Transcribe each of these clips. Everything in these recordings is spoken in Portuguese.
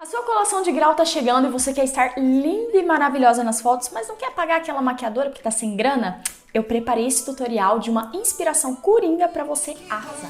A sua colação de grau tá chegando e você quer estar linda e maravilhosa nas fotos, mas não quer pagar aquela maquiadora porque tá sem grana? Eu preparei esse tutorial de uma inspiração coringa pra você arrasar.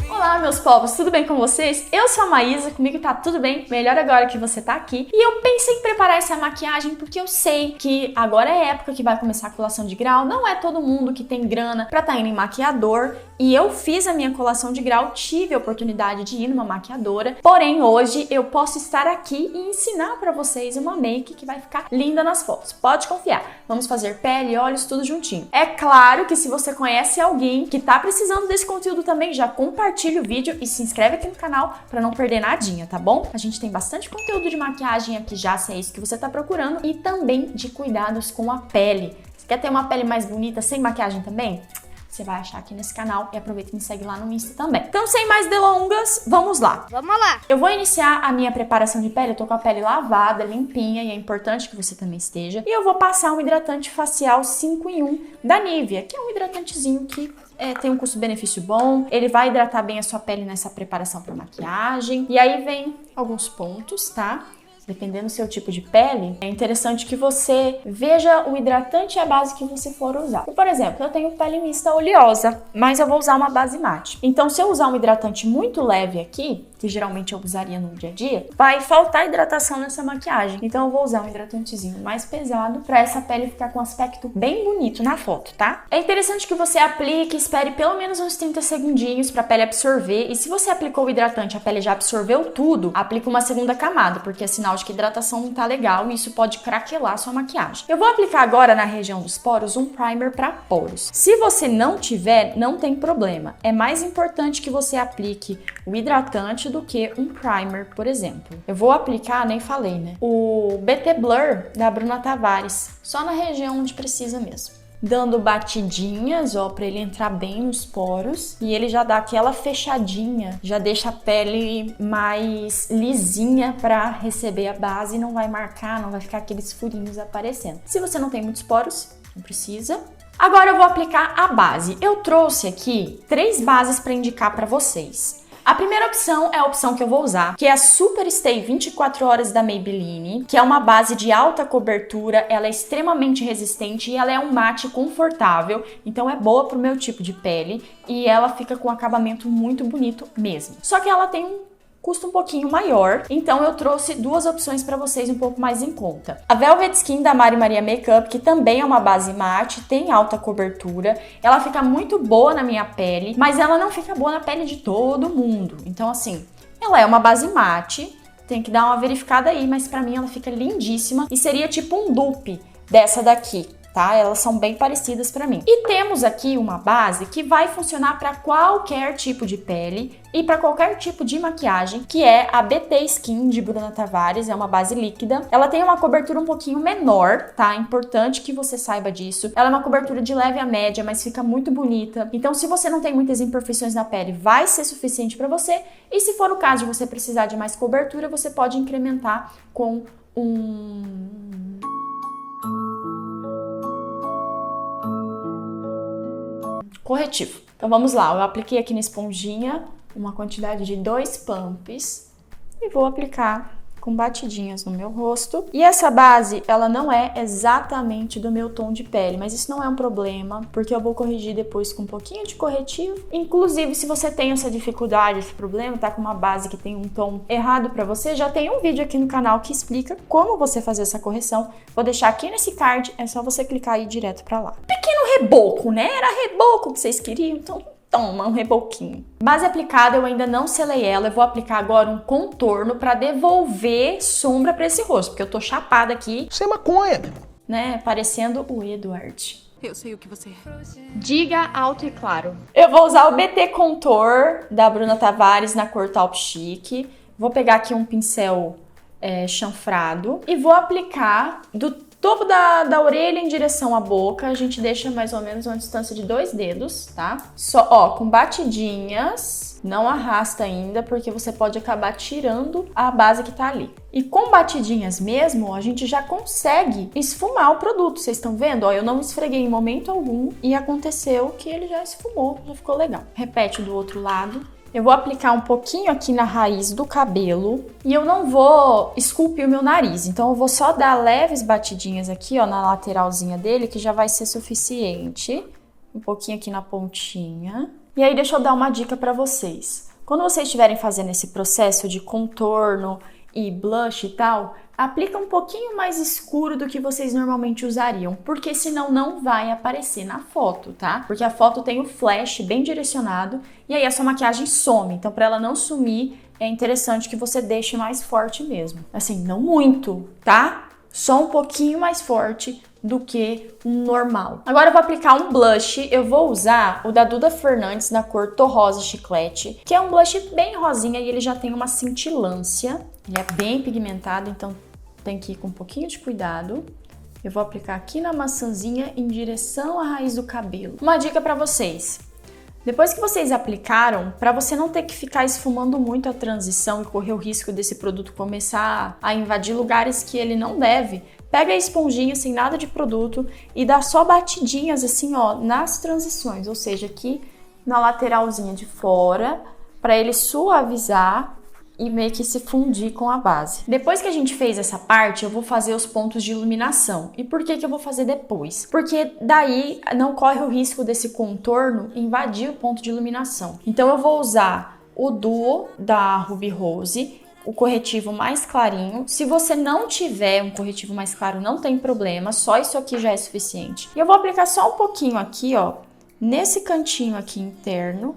Olá, meus povos, tudo bem com vocês? Eu sou a Maísa, comigo tá tudo bem, melhor agora que você tá aqui. E eu pensei em preparar essa maquiagem porque eu sei que agora é a época que vai começar a colação de grau, não é todo mundo que tem grana pra tá indo em maquiador. E eu fiz a minha colação de grau, tive a oportunidade de ir numa maquiadora, porém hoje eu posso estar aqui e ensinar pra vocês uma make que vai ficar linda nas fotos. Pode confiar, vamos fazer pele e olhos tudo juntinho. É claro que se você conhece alguém que tá precisando desse conteúdo também, já compartilha o vídeo e se inscreve aqui no canal pra não perder nadinha, tá bom? A gente tem bastante conteúdo de maquiagem aqui já, se é isso que você tá procurando, e também de cuidados com a pele. Você quer ter uma pele mais bonita sem maquiagem também? Você vai achar aqui nesse canal e aproveita e me segue lá no Insta também. Então, sem mais delongas, vamos lá. Vamos lá! Eu vou iniciar a minha preparação de pele, eu tô com a pele lavada, limpinha, e é importante que você também esteja. E eu vou passar um hidratante facial 5 em 1 da Nivea, que é um hidratantezinho que tem um custo-benefício bom, ele vai hidratar bem a sua pele nessa preparação para maquiagem. E aí vem alguns pontos, tá? Dependendo do seu tipo de pele, é interessante que você veja o hidratante e a base que você for usar. Por exemplo, eu tenho pele mista oleosa, mas eu vou usar uma base mate. Então, se eu usar um hidratante muito leve aqui, que geralmente eu usaria no dia a dia, vai faltar hidratação nessa maquiagem. Então, eu vou usar um hidratantezinho mais pesado para essa pele ficar com um aspecto bem bonito na foto, tá? É interessante que você aplique, espere pelo menos uns 30 segundinhos para a pele absorver. E se você aplicou o hidratante, a pele já absorveu tudo, aplica uma segunda camada, porque é sinal de que a hidratação não tá legal e isso pode craquelar a sua maquiagem. Eu vou aplicar agora na região dos poros um primer para poros. Se você não tiver, não tem problema. É mais importante que você aplique o hidratante do que um primer, por exemplo. Eu vou aplicar, nem falei, né? O BT Blur da Bruna Tavares, só na região onde precisa mesmo. Dando batidinhas, ó, pra ele entrar bem nos poros. E ele já dá aquela fechadinha, já deixa a pele mais lisinha pra receber a base e não vai marcar, não vai ficar aqueles furinhos aparecendo. Se você não tem muitos poros, não precisa. Agora eu vou aplicar a base. Eu trouxe aqui 3 bases pra indicar pra vocês. A primeira opção é a opção que eu vou usar, que é a Super Stay 24 Horas da Maybelline, que é uma base de alta cobertura, ela é extremamente resistente e ela é um mate confortável, então é boa pro meu tipo de pele e ela fica com um acabamento muito bonito mesmo. Só que ela tem um custo um pouquinho maior, então eu trouxe 2 opções para vocês um pouco mais em conta. A Velvet Skin da Mari Maria Makeup, que também é uma base mate, tem alta cobertura, ela fica muito boa na minha pele, mas ela não fica boa na pele de todo mundo. Então assim, ela é uma base mate, tem que dar uma verificada aí, mas para mim ela fica lindíssima e seria tipo um dupe dessa daqui. Tá? Elas são bem parecidas para mim. E temos aqui uma base que vai funcionar para qualquer tipo de pele e para qualquer tipo de maquiagem, que é a BT Skin de Bruna Tavares, é uma base líquida. Ela tem uma cobertura um pouquinho menor, tá? É importante que você saiba disso. Ela é uma cobertura de leve a média, mas fica muito bonita. Então, se você não tem muitas imperfeições na pele, vai ser suficiente para você. E se for o caso de você precisar de mais cobertura, você pode incrementar com um corretivo. Então vamos lá, eu apliquei aqui na esponjinha uma quantidade de 2 pumps e vou aplicar com batidinhas no meu rosto. E essa base, ela não é exatamente do meu tom de pele, mas isso não é um problema, porque eu vou corrigir depois com um pouquinho de corretivo. Inclusive, se você tem essa dificuldade, esse problema, tá com uma base que tem um tom errado pra você, já tem um vídeo aqui no canal que explica como você fazer essa correção. Vou deixar aqui nesse card, é só você clicar aí direto pra lá. Pequeno reboco, né? Era reboco que vocês queriam, então toma um reboquinho. Base aplicada, eu ainda não selei ela, eu vou aplicar agora um contorno pra devolver sombra pra esse rosto, porque eu tô chapada aqui. Sem maconha, né? Parecendo o Edward. Eu sei o que você é. Diga alto e claro. Eu vou usar o BT Contour da Bruna Tavares na cor Taupe Chic. Vou pegar aqui um pincel chanfrado e vou aplicar do topo da orelha em direção à boca. A gente deixa mais ou menos uma distância de 2 dedos, tá? Só, ó, com batidinhas. Não arrasta ainda, porque você pode acabar tirando a base que tá ali. E com batidinhas mesmo, a gente já consegue esfumar o produto. Vocês estão vendo? Ó, eu não esfreguei em momento algum e aconteceu que ele já esfumou, já ficou legal. Repete do outro lado. Eu vou aplicar um pouquinho aqui na raiz do cabelo e eu não vou esculpir o meu nariz. Então eu vou só dar leves batidinhas aqui, ó, na lateralzinha dele, que já vai ser suficiente. Um pouquinho aqui na pontinha. E aí deixa eu dar uma dica pra vocês. Quando vocês estiverem fazendo esse processo de contorno e blush e tal, aplica um pouquinho mais escuro do que vocês normalmente usariam, porque senão não vai aparecer na foto, tá? Porque a foto tem o flash bem direcionado e aí a sua maquiagem some. Então, para ela não sumir, é interessante que você deixe mais forte mesmo. Assim, não muito, tá? Só um pouquinho mais forte do que um normal. Agora eu vou aplicar um blush. Eu vou usar o da Duda Fernandes na cor Torrosa Chiclete, que é um blush bem rosinha e ele já tem uma cintilância. Ele é bem pigmentado, então tem que ir com um pouquinho de cuidado. Eu vou aplicar aqui na maçãzinha em direção à raiz do cabelo. Uma dica para vocês. Depois que vocês aplicaram, para você não ter que ficar esfumando muito a transição e correr o risco desse produto começar a invadir lugares que ele não deve, pega a esponjinha sem nada de produto e dá só batidinhas assim, ó, nas transições, ou seja, aqui na lateralzinha de fora, para ele suavizar e meio que se fundir com a base. Depois que a gente fez essa parte, eu vou fazer os pontos de iluminação. E por que eu vou fazer depois? Porque daí não corre o risco desse contorno invadir o ponto de iluminação. Então eu vou usar o Duo da Ruby Rose, o corretivo mais clarinho. Se você não tiver um corretivo mais claro, não tem problema, só isso aqui já é suficiente. E eu vou aplicar só um pouquinho aqui, ó, nesse cantinho aqui interno,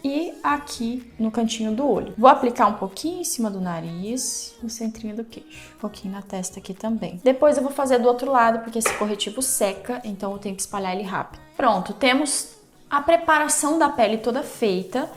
e aqui no cantinho do olho. Vou aplicar um pouquinho em cima do nariz, no centrinho do queixo. Um pouquinho na testa aqui também. Depois eu vou fazer do outro lado, porque esse corretivo seca, então eu tenho que espalhar ele rápido. Pronto, temos a preparação da pele toda feita.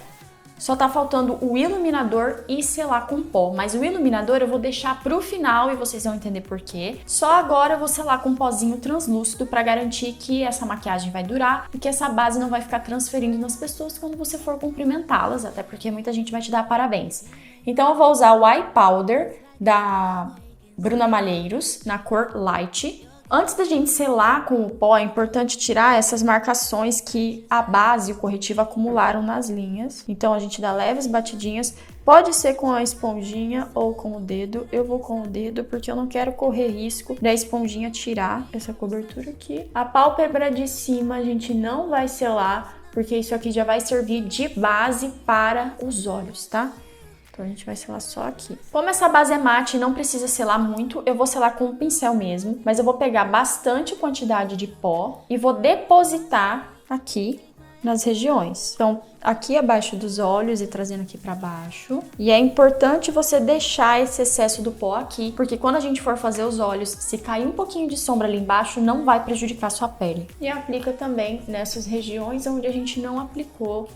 Só tá faltando o iluminador e selar com pó. Mas o iluminador eu vou deixar pro final e vocês vão entender por quê. Só agora eu vou selar com um pozinho translúcido pra garantir que essa maquiagem vai durar e que essa base não vai ficar transferindo nas pessoas quando você for cumprimentá-las, até porque muita gente vai te dar parabéns. Então eu vou usar o Eye Powder da Bruna Malheiros na cor Light. Antes da gente selar com o pó, é importante tirar essas marcações que a base e o corretivo acumularam nas linhas. Então a gente dá leves batidinhas, pode ser com a esponjinha ou com o dedo. Eu vou com o dedo porque eu não quero correr risco da esponjinha tirar essa cobertura aqui. A pálpebra de cima a gente não vai selar, porque isso aqui já vai servir de base para os olhos, tá? Então a gente vai selar só aqui. Como essa base é mate e não precisa selar muito, eu vou selar com o pincel mesmo. Mas eu vou pegar bastante quantidade de pó e vou depositar aqui nas regiões. Então aqui abaixo dos olhos e trazendo aqui pra baixo. E é importante você deixar esse excesso do pó aqui, porque quando a gente for fazer os olhos, se cair um pouquinho de sombra ali embaixo, não vai prejudicar a sua pele. E aplica também nessas regiões onde a gente não aplicou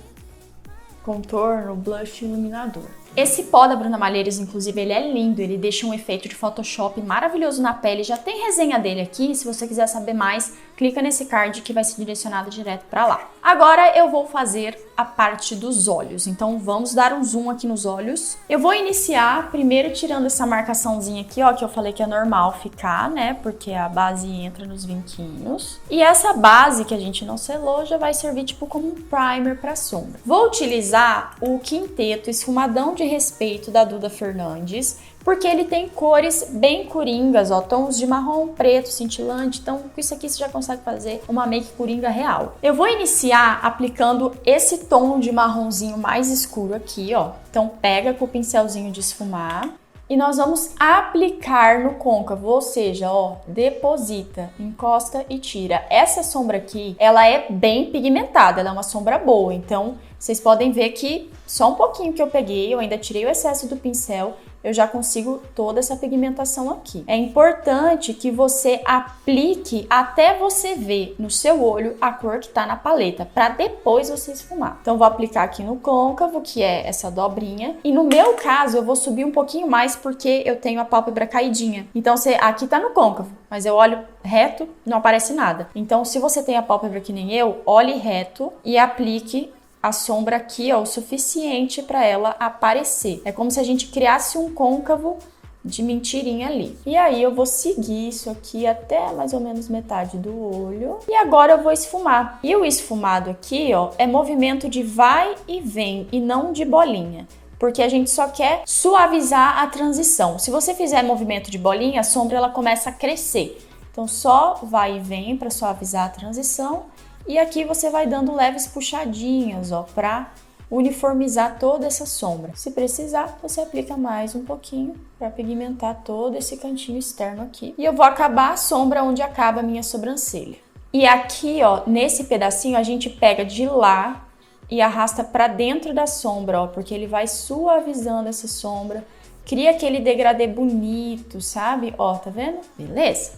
contorno, blush e iluminador. Esse pó da Bruna Malheiros, inclusive, ele é lindo, ele deixa um efeito de Photoshop maravilhoso na pele. Já tem resenha dele aqui, se você quiser saber mais, clica nesse card que vai ser direcionado direto para lá. Agora eu vou fazer a parte dos olhos, então vamos dar um zoom aqui nos olhos. Eu vou iniciar primeiro tirando essa marcaçãozinha aqui, ó, que eu falei que é normal ficar, né, porque a base entra nos vinquinhos. E essa base que a gente não selou já vai servir tipo como um primer para sombra. Vou utilizar o quinteto esfumadão de respeito da Duda Fernandes, porque ele tem cores bem coringas, ó, tons de marrom, preto, cintilante, então com isso aqui você já consegue fazer uma make coringa real. Eu vou iniciar aplicando esse tom de marronzinho mais escuro aqui, ó, então pega com o pincelzinho de esfumar e nós vamos aplicar no côncavo, ou seja, ó, deposita, encosta e tira. Essa sombra aqui, ela é bem pigmentada, ela é uma sombra boa, então vocês podem ver que só um pouquinho que eu peguei, eu ainda tirei o excesso do pincel, eu já consigo toda essa pigmentação aqui. É importante que você aplique até você ver no seu olho a cor que tá na paleta, para depois você esfumar. Então vou aplicar aqui no côncavo, que é essa dobrinha, e no meu caso eu vou subir um pouquinho mais porque eu tenho a pálpebra caidinha. Então aqui tá no côncavo, mas eu olho reto, não aparece nada. Então se você tem a pálpebra que nem eu, olhe reto e aplique a sombra aqui, ó, o suficiente para ela aparecer. É como se a gente criasse um côncavo de mentirinha ali. E aí eu vou seguir isso aqui até mais ou menos metade do olho. E agora eu vou esfumar. E o esfumado aqui, ó, é movimento de vai e vem e não de bolinha. Porque a gente só quer suavizar a transição. Se você fizer movimento de bolinha, a sombra ela começa a crescer. Então só vai e vem para suavizar a transição. E aqui você vai dando leves puxadinhas, ó, para uniformizar toda essa sombra. Se precisar, você aplica mais um pouquinho para pigmentar todo esse cantinho externo aqui. E eu vou acabar a sombra onde acaba a minha sobrancelha. E aqui, ó, nesse pedacinho, a gente pega de lá e arrasta para dentro da sombra, ó, porque ele vai suavizando essa sombra. Cria aquele degradê bonito, sabe? Ó, tá vendo? Beleza?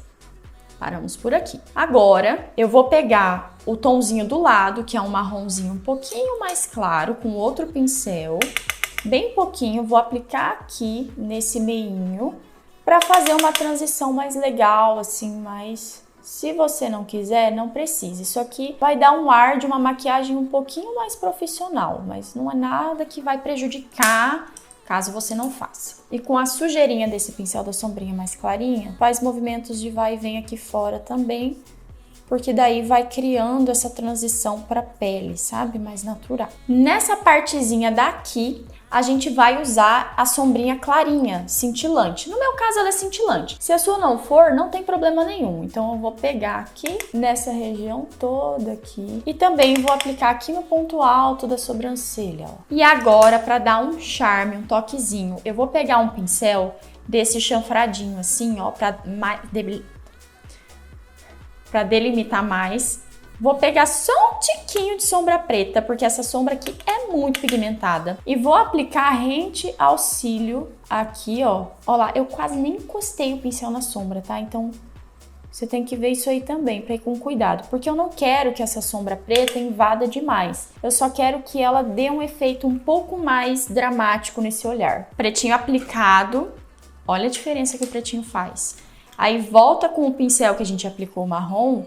Paramos por aqui. Agora, eu vou pegar o tomzinho do lado, que é um marronzinho um pouquinho mais claro, com outro pincel, bem pouquinho, vou aplicar aqui nesse meinho, para fazer uma transição mais legal, assim, mais... Se você não quiser, não precisa. Isso aqui vai dar um ar de uma maquiagem um pouquinho mais profissional, mas não é nada que vai prejudicar caso você não faça. E com a sujeirinha desse pincel da sombrinha mais clarinha, faz movimentos de vai e vem aqui fora também, porque daí vai criando essa transição para pele, sabe? Mais natural. Nessa partezinha daqui, a gente vai usar a sombrinha clarinha, cintilante. No meu caso, ela é cintilante. Se a sua não for, não tem problema nenhum. Então, eu vou pegar aqui, nessa região toda aqui. E também vou aplicar aqui no ponto alto da sobrancelha, ó. E agora, para dar um charme, um toquezinho, eu vou pegar um pincel desse chanfradinho assim, ó, para delimitar mais. Vou pegar só um tiquinho de sombra preta, porque essa sombra aqui é muito pigmentada. E vou aplicar rente ao cílio aqui, ó. Ó lá, eu quase nem encostei o pincel na sombra, tá? Então, você tem que ver isso aí também, pra ir com cuidado. Porque eu não quero que essa sombra preta invada demais. Eu só quero que ela dê um efeito um pouco mais dramático nesse olhar. Pretinho aplicado. Olha a diferença que o pretinho faz. Aí volta com o pincel que a gente aplicou marrom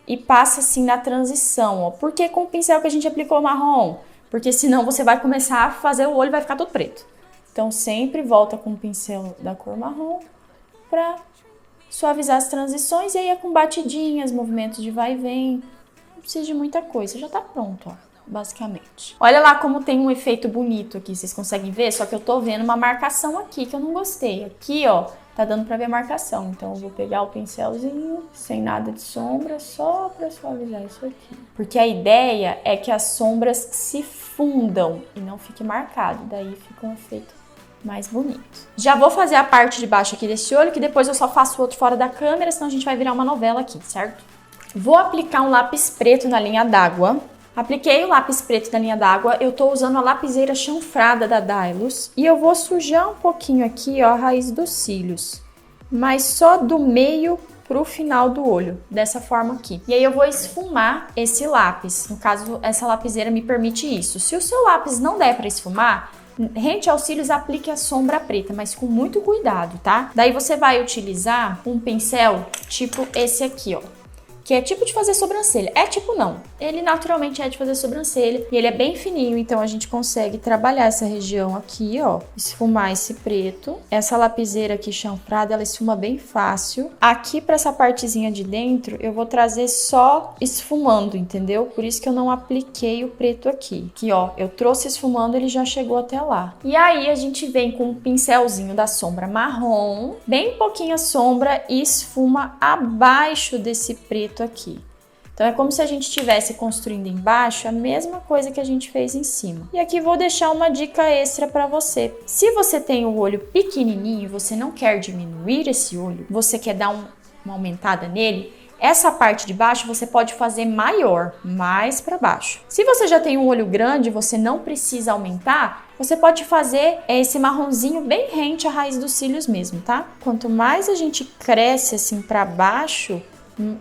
e passa assim na transição, ó. Por que com o pincel que a gente aplicou marrom? Porque senão você vai começar a fazer o olho e vai ficar todo preto. Então sempre volta com o pincel da cor marrom pra suavizar as transições. E aí é com batidinhas, movimentos de vai e vem. Não precisa de muita coisa, já tá pronto, ó, basicamente. Olha lá como tem um efeito bonito aqui, vocês conseguem ver? Só que eu tô vendo uma marcação aqui que eu não gostei. Aqui, ó, tá dando pra ver a marcação. Então eu vou pegar o pincelzinho, sem nada de sombra, só pra suavizar isso aqui. Porque a ideia é que as sombras se fundam e não fique marcado. Daí fica um efeito mais bonito. Já vou fazer a parte de baixo aqui desse olho, que depois eu só faço o outro fora da câmera, senão a gente vai virar uma novela aqui, certo? Vou aplicar um lápis preto na linha d'água. Apliquei o lápis preto na linha d'água, eu tô usando a lapiseira chanfrada da Dylos e eu vou sujar um pouquinho aqui, ó, a raiz dos cílios, mas só do meio pro final do olho, dessa forma aqui. E aí eu vou esfumar esse lápis, no caso essa lapiseira me permite isso. Se o seu lápis não der para esfumar, rente aos cílios, aplique a sombra preta, mas com muito cuidado, tá? Daí você vai utilizar um pincel tipo esse aqui, ó, que é tipo de fazer sobrancelha. É tipo não, ele naturalmente é de fazer sobrancelha e ele é bem fininho, então a gente consegue trabalhar essa região aqui, ó, esfumar esse preto. Essa lapiseira aqui chanfrada, ela esfuma bem fácil. Aqui pra essa partezinha de dentro, eu vou trazer só esfumando, entendeu? Por isso que eu não apliquei o preto aqui. Aqui, ó, eu trouxe esfumando, ele já chegou até lá. E aí a gente vem com um pincelzinho da sombra marrom, bem pouquinha sombra e esfuma abaixo desse preto aqui. Então é como se a gente estivesse construindo embaixo a mesma coisa que a gente fez em cima. E aqui vou deixar uma dica extra para você. Se você tem o olho pequenininho e você não quer diminuir esse olho, você quer dar uma aumentada nele, essa parte de baixo você pode fazer maior, mais para baixo. Se você já tem um olho grande e você não precisa aumentar, você pode fazer esse marronzinho bem rente à raiz dos cílios mesmo, tá? Quanto mais a gente cresce assim para baixo,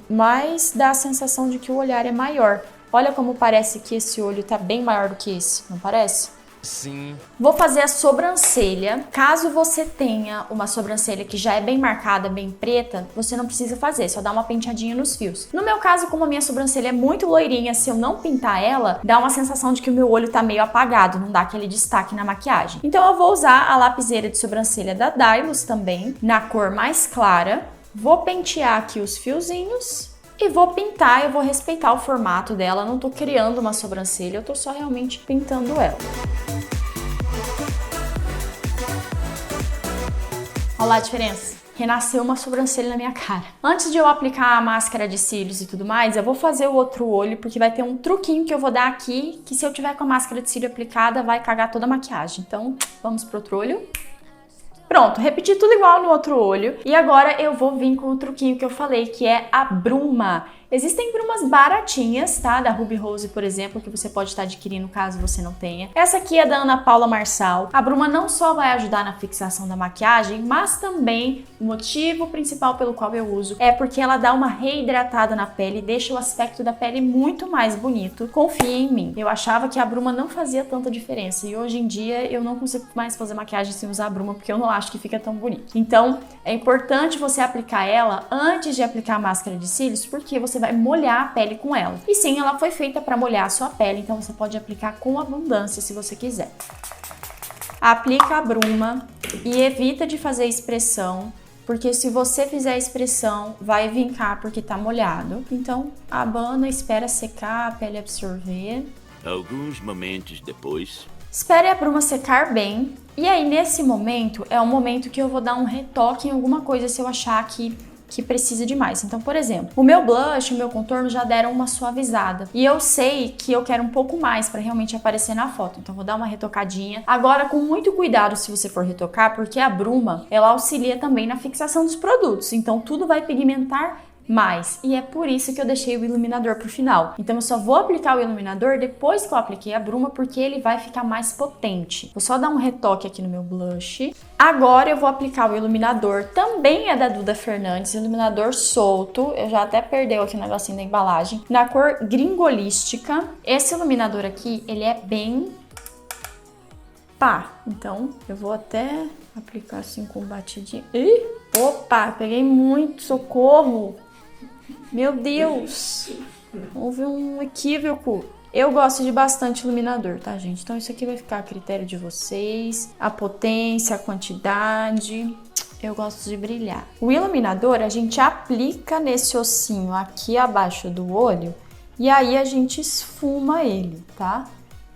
mais dá a sensação de que o olhar é maior. Olha como parece que esse olho tá bem maior do que esse, não parece? Sim. Vou fazer a sobrancelha. Caso você tenha uma sobrancelha que já é bem marcada, bem preta, você não precisa fazer, só dá uma penteadinha nos fios. No meu caso, como a minha sobrancelha é muito loirinha, se eu não pintar ela, dá uma sensação de que o meu olho tá meio apagado, não dá aquele destaque na maquiagem. Então eu vou usar a lapiseira de sobrancelha da Dylos também, na cor mais clara. Vou pentear aqui os fiozinhos. E vou pintar, eu vou respeitar o formato dela, não tô criando uma sobrancelha, eu tô só realmente pintando ela. Olha lá a diferença. Renasceu uma sobrancelha na minha cara. Antes de eu aplicar a máscara de cílios e tudo mais, eu vou fazer o outro olho, porque vai ter um truquinho que eu vou dar aqui, que se eu tiver com a máscara de cílio aplicada, vai cagar toda a maquiagem. Então, vamos pro outro olho. Pronto, repeti tudo igual no outro olho. E agora eu vou vir com o truquinho que eu falei, que é a bruma. Existem brumas baratinhas, tá? Da Ruby Rose, por exemplo, que você pode estar adquirindo caso você não tenha. Essa aqui é da Ana Paula Marçal. A bruma não só vai ajudar na fixação da maquiagem, mas também o motivo principal pelo qual eu uso é porque ela dá uma reidratada na pele e deixa o aspecto da pele muito mais bonito. Confia em mim. Eu achava que a bruma não fazia tanta diferença e hoje em dia eu não consigo mais fazer maquiagem sem usar a bruma porque eu não acho que fica tão bonito. Então, é importante você aplicar ela antes de aplicar a máscara de cílios, porque você vai molhar a pele com ela. E sim, ela foi feita para molhar a sua pele, então você pode aplicar com abundância se você quiser. Aplica a bruma e evita de fazer expressão, porque se você fizer expressão, vai vincar porque tá molhado. Então, abana, espera secar, a pele absorver. Alguns momentos depois... Espere a bruma secar bem. E aí, nesse momento, é o momento que eu vou dar um retoque em alguma coisa se eu achar que precisa de mais. Então, por exemplo, o meu blush, o meu contorno já deram uma suavizada. E eu sei que eu quero um pouco mais para realmente aparecer na foto. Então, vou dar uma retocadinha. Agora, com muito cuidado se você for retocar, porque a bruma, ela auxilia também na fixação dos produtos. Então, tudo vai pigmentar mais. E é por isso que eu deixei o iluminador pro final. Então eu só vou aplicar o iluminador depois que eu apliquei a bruma, porque ele vai ficar mais potente. Vou só dar um retoque aqui no meu blush. Agora eu vou aplicar o iluminador, também é da Duda Fernandes, iluminador solto. Eu já até perdeu aqui o negocinho da embalagem. Na cor Gringolística. Esse iluminador aqui, ele é bem pá. Então eu vou até aplicar assim com batidinho. Ih! Opa, peguei muito, socorro! Meu Deus! Houve um equívoco. Eu gosto de bastante iluminador, tá, gente? Então isso aqui vai ficar a critério de vocês. A potência, a quantidade. Eu gosto de brilhar. O iluminador a gente aplica nesse ossinho aqui abaixo do olho e aí a gente esfuma ele, tá?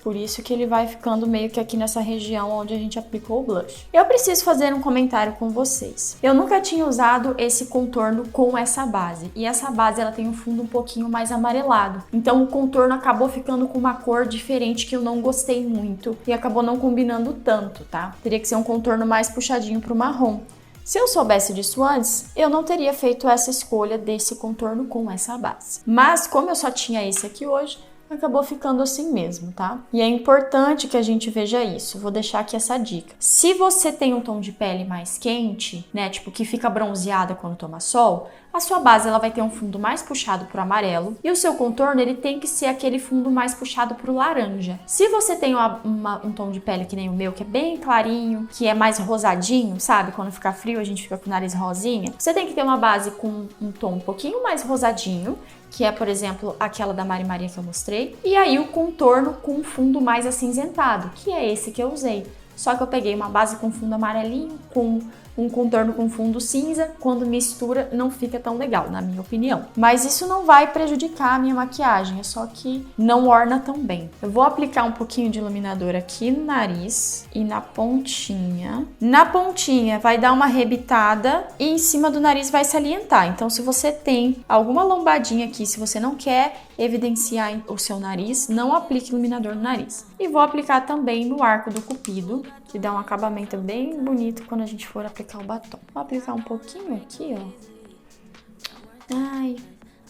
Por isso que ele vai ficando meio que aqui nessa região onde a gente aplicou o blush. Eu preciso fazer um comentário com vocês. Eu nunca tinha usado esse contorno com essa base. E essa base, ela tem um fundo um pouquinho mais amarelado. Então o contorno acabou ficando com uma cor diferente que eu não gostei muito. E acabou não combinando tanto, tá? Teria que ser um contorno mais puxadinho pro marrom. Se eu soubesse disso antes, eu não teria feito essa escolha desse contorno com essa base. Mas como eu só tinha esse aqui hoje, acabou ficando assim mesmo, tá? E é importante que a gente veja isso. Vou deixar aqui essa dica. Se você tem um tom de pele mais quente, né, tipo que fica bronzeada quando toma sol, a sua base ela vai ter um fundo mais puxado pro amarelo e o seu contorno ele tem que ser aquele fundo mais puxado pro laranja. Se você tem um tom de pele que nem o meu, que é bem clarinho, que é mais rosadinho, sabe? Quando fica frio a gente fica com o nariz rosinha. Você tem que ter uma base com um tom um pouquinho mais rosadinho, que é, por exemplo, aquela da Mari Maria que eu mostrei. E aí o contorno com um fundo mais acinzentado, que é esse que eu usei. Só que eu peguei uma base com fundo amarelinho, com um contorno com fundo cinza, quando mistura não fica tão legal, na minha opinião. Mas isso não vai prejudicar a minha maquiagem, é só que não orna tão bem. Eu vou aplicar um pouquinho de iluminador aqui no nariz e na pontinha. Na pontinha vai dar uma rebitada e em cima do nariz vai salientar. Então se você tem alguma lombadinha aqui, se você não quer evidenciar o seu nariz, não aplique iluminador no nariz. E vou aplicar também no arco do cupido, que dá um acabamento bem bonito quando a gente for aplicar o batom. Vou aplicar um pouquinho aqui, ó. Ai,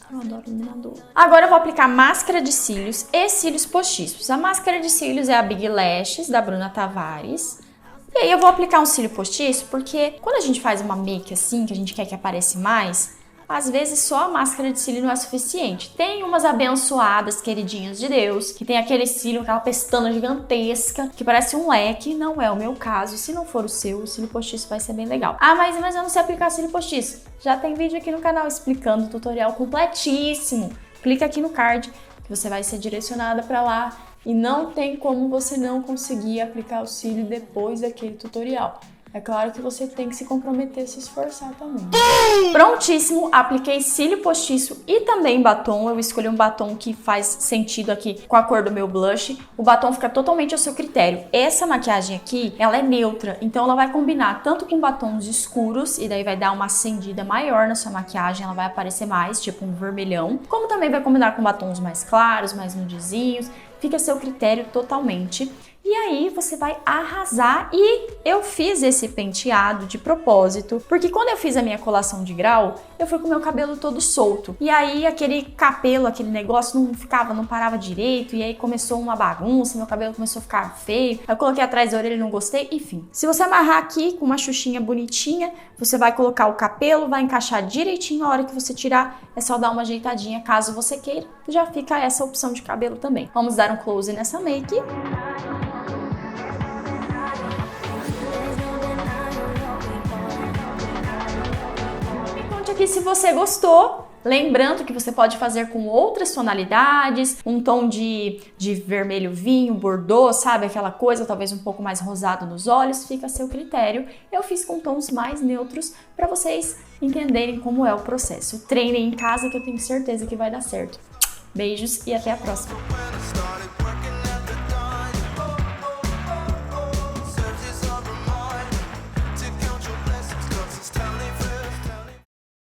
eu adoro iluminador. Agora eu vou aplicar máscara de cílios e cílios postiços. A máscara de cílios é a Big Lashes, da Bruna Tavares. E aí eu vou aplicar um cílio postiço, porque quando a gente faz uma make assim, que a gente quer que apareça mais, às vezes só a máscara de cílio não é suficiente. Tem umas abençoadas queridinhas de Deus, que tem aquele cílio, aquela pestana gigantesca, que parece um leque, não é o meu caso. Se não for o seu, o cílio postiço vai ser bem legal. Ah, mas eu não sei aplicar cílio postiço. Já tem vídeo aqui no canal explicando o tutorial completíssimo. Clica aqui no card que você vai ser direcionada para lá e não tem como você não conseguir aplicar o cílio depois daquele tutorial. É claro que você tem que se comprometer, se esforçar também. Prontíssimo, apliquei cílio postiço e também batom. Eu escolhi um batom que faz sentido aqui com a cor do meu blush. O batom fica totalmente ao seu critério. Essa maquiagem aqui, ela é neutra, então ela vai combinar tanto com batons escuros, e daí vai dar uma acendida maior na sua maquiagem, ela vai aparecer mais, tipo um vermelhão, como também vai combinar com batons mais claros, mais nudezinhos. Fica a seu critério totalmente. E aí você vai arrasar. E eu fiz esse penteado de propósito, porque quando eu fiz a minha colação de grau, eu fui com o meu cabelo todo solto. E aí aquele cabelo, aquele negócio não parava direito, e aí começou uma bagunça, meu cabelo começou a ficar feio. Eu coloquei atrás da orelha e não gostei, enfim. Se você amarrar aqui com uma xuxinha bonitinha, você vai colocar o cabelo, vai encaixar direitinho. A hora que você tirar, é só dar uma ajeitadinha, caso você queira. Já fica essa opção de cabelo também. Vamos dar um close nessa make. Aqui se você gostou, lembrando que você pode fazer com outras tonalidades, um tom de vermelho vinho, bordô, sabe? Aquela coisa, talvez um pouco mais rosado nos olhos, fica a seu critério. Eu fiz com tons mais neutros para vocês entenderem como é o processo. Treinem em casa que eu tenho certeza que vai dar certo. Beijos e até a próxima!